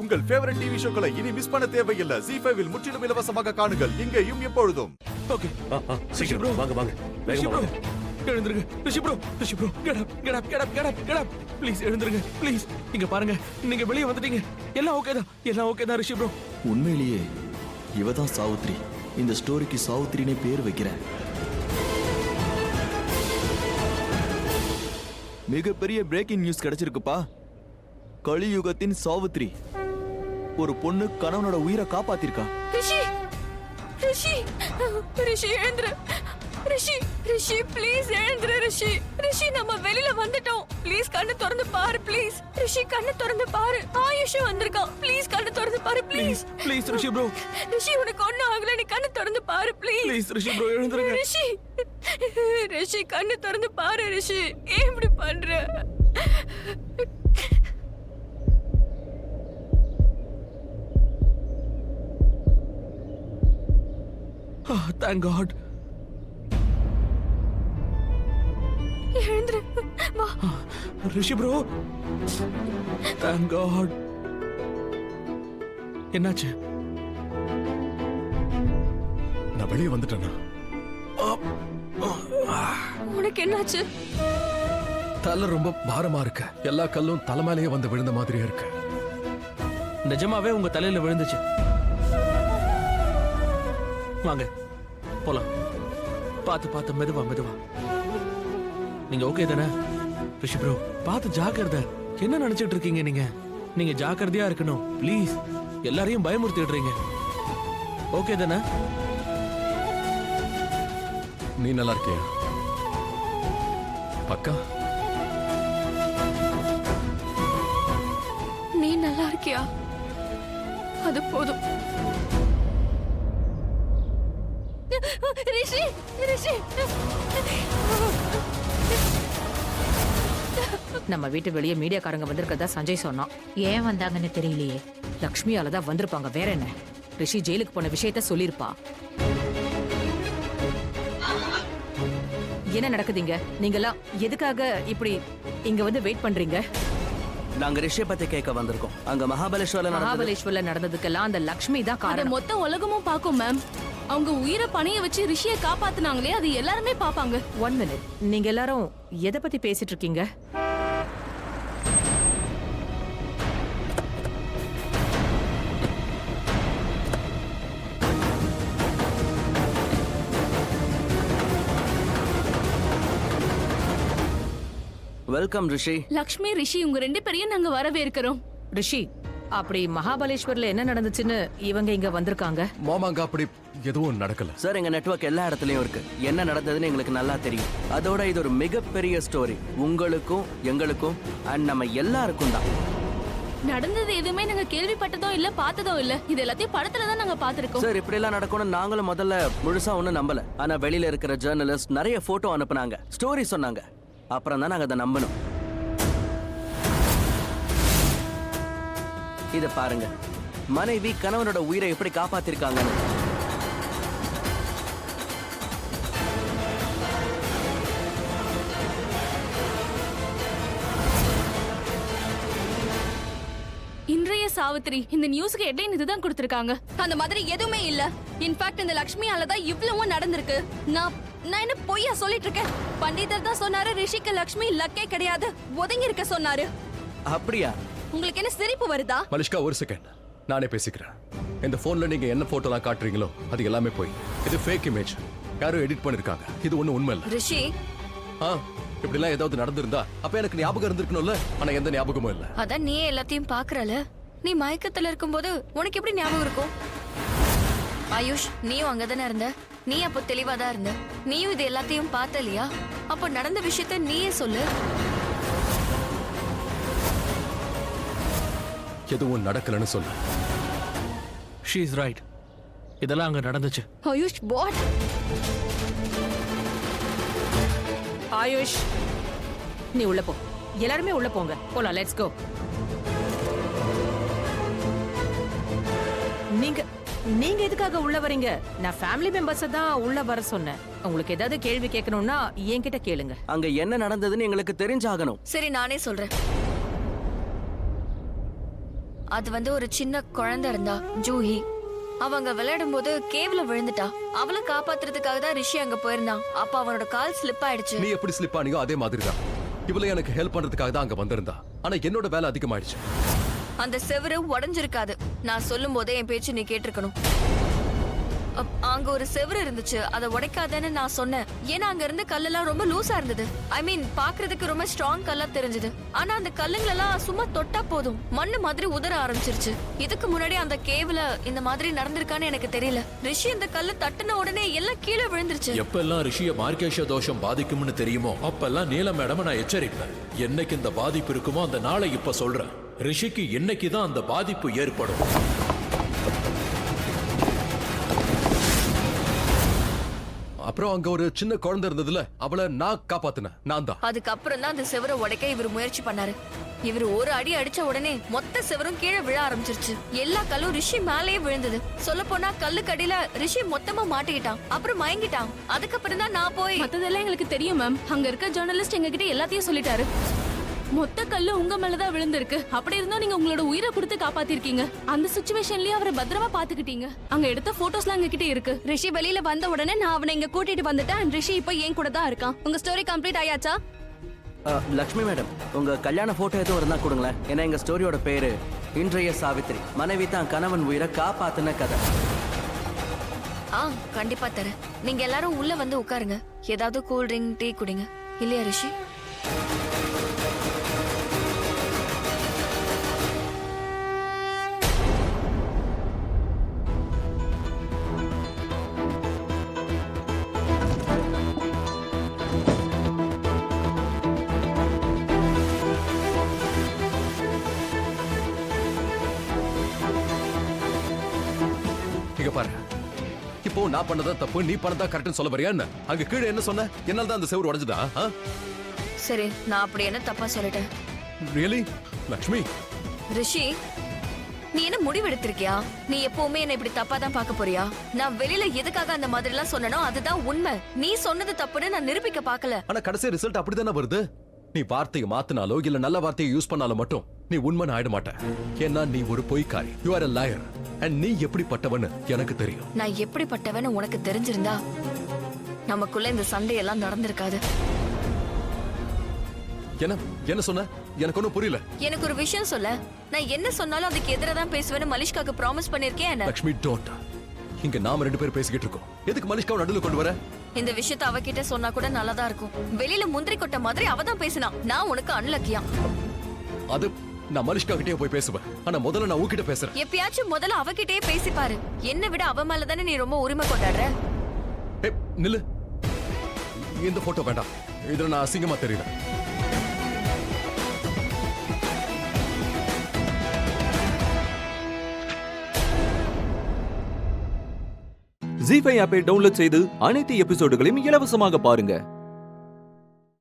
உங்கள் favourite TV ஷோக்களை இனி miss பண்ண தேவையில்லை. ஜீ5 இல் முற்றிலும் இலவசமாக காணுங்கள், இங்கேயும் எப்பொழுதும். ஓகே சீக்கிரம் வாங்க வாங்க வேகமா வாங்க. எழுந்திருங்க Rishi bro get up please எழுந்திருங்க ப்ளீஸ். இங்க பாருங்க, நீங்க வெளியே வந்துட்டீங்க. எல்லாம் ஓகே தான் ரிஷி ப்ரோ. உண்மையிலேயே இவதான் சாவித்ரி. இந்த ஸ்டோரிக்கு சாவித்ரினே பேர் வைக்கிறேன். மிகப்பெரிய பிரேக்கிங் நியூஸ் கிடைச்சிருக்குப்பா. கலியுகத்தின் சாவித்ரி ஒரு பொண்ணு கணவனோட உயிரை காப்பாத்திருக்கா. ரிஷி ரிஷி ரிஷி எழுந்துரு. ரிஷி ப்ளீஸ் எழுந்துரு. ரிஷி நம்ம வெளியில வந்துட்டோம். ப்ளீஸ் கண்ணு திறந்து பாரு ப்ளீஸ். ரிஷி கண்ணு திறந்து பாரு. ஆயுஷ் வந்திருக்கான். ப்ளீஸ் கண்ணு திறந்து பாரு please. Please Rishi bro. Rishi உனக்கு ஒண்ணும் ஆகல, நீ கண்ணு திறந்து பாரு ப்ளீஸ். ப்ளீஸ் ரிஷி ப்ரோ எழுந்திருங்க. ரிஷி கண்ணு திறந்து பாரு. ரிஷி ஏன் இப்படி பண்ற? Thank God. எழுந்துரு வா. ரிஷி ப்ரோ, Thank God. என்னாச்சு? நான் வெளியே வந்துட்டேனா? உனக்கு என்னாச்சு? தலை ரொம்ப பாரமா இருக்கு. எல்லா கல்லும் தலை மேலேயே வந்து விழுந்த மாதிரியே இருக்கு. நிஜமாவே உங்க தலையில விழுந்துச்சு. வாங்க போலாம். பார்த்து மெதுவா. நீங்க ஓகே தானே? ரிஷி ப்ரோ பார்த்து ஜாக்கிரதை. என்ன நினைச்சிட்டு இருக்கீங்க நீங்க ஜாக்கிரதையா இருக்கணும் ப்ளீஸ். எல்லாரையும் பயமுறுத்திடுறீங்க. ஓகே தானே? நீ நல்லா இருக்கியா பக்கா? நீ நல்லா இருக்கியா? அது போதும். ரிஷி நம்ம வீட்டு வெளியே மீடியாக்காரங்க வந்திருக்கதா சஞ்சய் சொன்னான். ஏன் வந்தாங்கன்னு தெரியலையே. லக்ஷ்மியால தான் வந்திருப்பாங்க, வேற என்ன? ரிஷி ஜெயிலுக்கு போன விஷயத்த சொல்லிருப்பா. என்ன நடக்குதுங்க? நீங்கெல்லாம் எதுக்காக இப்படி இங்க வந்து வெயிட் பண்றீங்க? நாங்க ரிஷியை பத்தி கேட்க வந்திருக்கோம். அங்க மகாபலேஸ்வரல நடந்ததுக்கெல்லாம் அந்த லக்ஷ்மி தான் காரணம். மொத்த உலகமும் பாக்கும் மேம். அவங்க உயிரை பணைய வச்சு ரிஷியை காப்பாத்துனாங்களே, அது எல்லாருமே பாப்பாங்க. 1 minute. நீங்க எல்லாரும் எதை பத்தி பேசிட்டு இருக்கீங்க? வெல்கம் ரிஷி. லக்ஷ்மி, ரிஷி உங்க 2 பேரையும் நாங்க வரவேற்கிறோம். ரிஷி, அப்படி மகாபலேஸ்வர்ல என்ன நடந்துச்சுன்னு இவங்க இங்க வந்திருக்காங்க? மாமாங்க அப்படி எதுவும் நடக்கல சார். எங்க நெட்வொர்க் எல்லா இடத்துலயும் இருக்கு. என்ன நடந்ததுன்னு எங்களுக்கு நல்லா தெரியும். அதோட இது ஒரு மிகப்பெரிய ஸ்டோரி. உங்களுக்கும் எங்களுக்கும் அண்ட் நம்ம எல்லாருக்கும் தான். நடந்தது எதுவுமே நாங்க கேள்விப்பட்டதோ இல்ல, பார்த்ததோ இல்ல. இது எல்லாத்தையும் படத்துல தான் நாங்க பாத்துருக்கோம். சார் இப்படி எல்லாம் நடக்கணும் நாங்களும் முதல்ல முழுசா ஒண்ணும் நம்பல. ஆனா வெளியில இருக்கிற ஜேர்னலிஸ்ட் நிறைய போட்டோ அனுப்புனாங்க, ஸ்டோரி சொன்னாங்க. அப்புறம் தான் நாங்க அதை நம்பணும். இத பாருங்க, மனைவி கணவனோட உயிரை எப்படி காப்பாத்திருக்காங்கன்னு. இன்றைய சாவித்ரி இந்த நியூஸ்க்கு ஹெட்லைன் இதுதான் கொடுத்திருக்காங்க. அந்த மாதிரி எதுவுமே இல்ல. இன்ஃபேக்ட் இந்த லக்ஷ்மியால தான் இவ்வளவும் நடந்திருக்கு. நான் என்ன பொய்யா சொல்லிட்டு இருக்கேன்? பண்டிதர் தான் சொன்னாரு ரிஷிக்கு லக்ஷ்மி லக்கே கிடையாது, ஒதுங்கி இருக்க சொன்னாரு. அப்படியா? உங்களுக்கு என்ன சிரிப்பு வருதா? மலிஷ்கா, ஒரு செகண்ட், நானே பேசிக்கிறேன். இந்த போன்ல நீங்க என்ன போட்டோலாம் காட்டுறீங்களோ அது எல்லாமே போய். இது ஃபேக் இமேஜ், யாரும் எடிட் பண்ணிருக்காங்க. இது ஒண்ணும் உண்மை இல்ல. ரிஷி, இப்படி எல்லாம் ஏதாவது நடந்திருந்தா அப்ப எனக்கு ஞாபகம் இருந்திருக்கணும்ல. ஆனா எந்த ஞாபகமும் இல்ல. அதான் நீ எல்லாத்தையும் பாக்குறல. நீ மயக்கத்துல இருக்கும்போது உனக்கு எப்படி ஞாபகம் இருக்கும்? ஆயுஷ், நீயும் அங்கதானே இருந்த. நீ அப்போ தெளிவாதான் இருந்த. நீயும் இது எல்லாத்தையும் பார்த்த இல்லையா? அப்போ நடந்த விஷயத்த நீயே சொல்லு. எதுவும் நடக்கலன்னு சொல்ல. She is right. இதெல்லாம் அங்க நடந்துச்சு. ஆயுஷ், வாட்? ஆயுஷ், நீ உள்ள போ. எல்லாருமே உள்ள போங்க. போலாம், லெட்ஸ் கோ. நீங்க எதுக்காக உள்ள வரீங்க? நான் ஃபேமிலி மெம்பர்ஸ் தான் உள்ள வர சொன்னேன். உங்களுக்கு ஏதாவது கேள்வி கேட்கணும்னா என்கிட்ட கேளுங்க. அங்க என்ன நடந்ததுன்னு எங்களுக்கு தெரிஞ்சாகணும். சரி, நானே சொல்றேன். அது வந்து ஒரு சின்ன குழந்தை இருந்தா ஜூஹி. அவங்க விளையாடும் போது கேவ்ல விழுந்துட்டா. அவளை காப்பாத்துறதுக்காக தான் ரிஷி அங்க போயிருந்தான். அப்ப அவனோட கால் ஸ்லிப் ஆயிடுச்சு. நீ எப்படி ஸ்லிப் ஆனியோ அதே மாதிரி தான் இவளை எனக்கு ஹெல்ப் பண்றதுக்காக தான் அங்க வந்திருந்தா. ஆனா என்னோட வேலை அதிகமாயிடுச்சு. அந்த செவுரு உடைஞ்சிருக்காது. நான் சொல்லும் போதே என் பேச்சு நீ கேட்டிருக்கணும். அங்க ஒரு செவுரு இருந்துச்சு, அதை உடைக்காதேன்னு நான் சொன்னேன். ஏன்னா அங்க இருந்த கல்லெல்லாம் ரொம்ப லூசா இருந்தது. ஐ மீன் பாக்குறதுக்கு ரொம்ப ஸ்ட்ராங் கல்லா தெரிஞ்சது. ஆனா அந்த கல்லுங்களெல்லாம் சும்மா தொட்டா போதும் மண்ணு மாதிரி உதற ஆரம்பிச்சிருச்சு. இதுக்கு முன்னாடி அந்த கேவ்ல இந்த மாதிரி நடந்திருக்கான்னு எனக்கு தெரியல. ரிஷி இந்த கல்ல தட்டுன உடனே எல்லாம் கீழே விழுந்துருச்சு. எப்பெல்லாம் ரிஷிய மார்க்கேஷ தோஷம் பாதிக்கும்னு தெரியுமோ அப்பெல்லாம் நீல மேடம் நான் எச்சரிப்பேன். என்னைக்கு இந்த பாதிப்பு இருக்குமோ அந்த நாளை இப்ப சொல்றேன். ரிஷிக்கு என்னைக்கு தான் அந்த பாதிப்பு ஏற்படும். அப்புறம் அங்க ஒரு சின்ன குழந்தை இருந்ததுல அவளை நான் காப்பாத்தினேன். நான் தான். அதுக்கப்புறம் தான் அந்த செவரை உடைக்க இவர் முயற்சி பண்ணாரு. இவர் ஒரு அடி அடிச்ச உடனே மொத்த செவரும் கீழே விழ ஆரம்பிச்சிருச்சு. எல்லா கல்லும் ரிஷி மேலேயே விழுந்தது. சொல்ல போனா கல்லுக்கடியில ரிஷி மொத்தமா மாட்டிக்கிட்டான். அப்புறம் மயங்கிட்டான். அதுக்கப்புறம் தான் நான் போய் மத்ததெல்லாம் எங்களுக்கு தெரியும் மேம். அங்க இருக்க ஜர்னலிஸ்ட் எங்க கிட்ட எல்லாத்தையும் சொல்லிட்டாரு. மொத்த கல்லு உங்க மேலதான் விழுந்திருக்கு. அப்படி இருந்தும் நீங்க உங்களோட உயிரை கொடுத்து காப்பாத்திருக்கீங்க. அந்த சிச்சுவேஷன்லயே அவரை பத்திரமா பாத்துக்கிட்டீங்க. அங்க எடுத்த போட்டோஸ்லாம் எங்க கிட்ட இருக்கு. ரிஷி வெளியில வந்த உடனே நான் அவனை இங்க கூட்டிட்டு வந்துட்டேன். ரிஷி இப்ப என் கூட தான் இருக்கான். உங்க ஸ்டோரி கம்ப்ளீட் ஆயாச்சா? லக்ஷ்மி மேடம், உங்க கல்யாண போட்டோ எதுவும் இருந்தா கொடுங்களேன். ஏன்னா எங்க ஸ்டோரியோட பேரு இன்றைய சாவித்திரி. மனைவி தான் கணவன் உயிரை காப்பாத்தின கதை. கண்டிப்பா தரேன். நீங்க எல்லாரும் உள்ள வந்து உட்காருங்க. ஏதாவது கூல் ட்ரிங்க் டீ குடிங்க. இல்லையா ரிஷி? இங்க பாரு, இப்போ நான் பண்ணதா தப்பு, நீ பண்ணதா கரெக்ட்னு சொல்ல வரியா என்ன? அங்க கீழே என்ன சொன்ன? என்னால தான் அந்த செவுரு உடைஞ்சதா? சரி, நான் அப்படி என்ன தப்பா சொல்லிட்டேன்? ரியலி லக்ஷ்மி? ரிஷி, நீ என்ன முடிவெடுத்திருக்கியா? நீ எப்பவுமே என்ன இப்படி தப்பா தான் பார்க்க போறியா? நான் வெளியில எதுக்காக அந்த மாதிரி எல்லாம் சொன்னனோ அதுதான் உண்மை. நீ சொன்னது தப்புன்னு நான் நிரூபிக்க பார்க்கல. ஆனா கடைசி ரிசல்ட் அப்படிதானே வருது. நீ வார்த்தையை மாத்தினாலோ இல்ல நல்ல வார்த்தையை யூஸ் பண்ணாலும் மட்டும் நீ உண்மை ஆயிட மாட்ட. ஏன்னா நீ ஒரு பொய்க்காரி. You are a liar. and நீ எப்படிப்பட்டவன்னு எனக்கு தெரியும். நான் எப்படிப்பட்டவன்னு உனக்கு தெரிஞ்சிருந்தா நமக்குள்ள இந்த சண்டையெல்லாம் நடந்திருக்காது. என்ன சொன்ன? எனக்கு ஒன்னும் புரியல. எனக்கு ஒரு விஷயம் சொல்ல. நான் என்ன சொன்னாலும் அதுக்கு எதிராக தான் பேசுவேன்னு மலிஷ்காக்கு ப்ராமிஸ் பண்ணிருக்கேன். லக்ஷ்மி, டோன்ட். இங்க நாம ரெண்டு பேரும் பேசிக்கிட்டு இருக்கோம். எதுக்கு மலிஷ்காவை நடுவுல கொண்டு வர? இந்த விஷயத்தை அவகிட்ட சொன்னா கூட நல்லதா இருக்கும். வெளியில முந்திரி கொட்ட மாதிரி அவ தான் பேசினா. நான் உனக்கு அன்லக்கியா? அது நான் மலிஷ்கா கிட்டே போய் பேசுவேன். ஆனா முதல்ல நான் உன்கிட்ட பேசுறேன். எப்பயாச்சும் முதல்ல அவகிட்டே பேசி பாரு. என்ன விட அவ மேல தானே நீ ரொம்ப உரிமை கொண்டாடுற. நில்லு. இந்த போட்டோ வேண்டாம். இதுல நான் அசிங்கமா தெரியல. ஜீ5 ஆப்பை டவுன்லோட் செய்து அனைத்து எபிசோடுகளையும் இலவசமாக பாருங்க.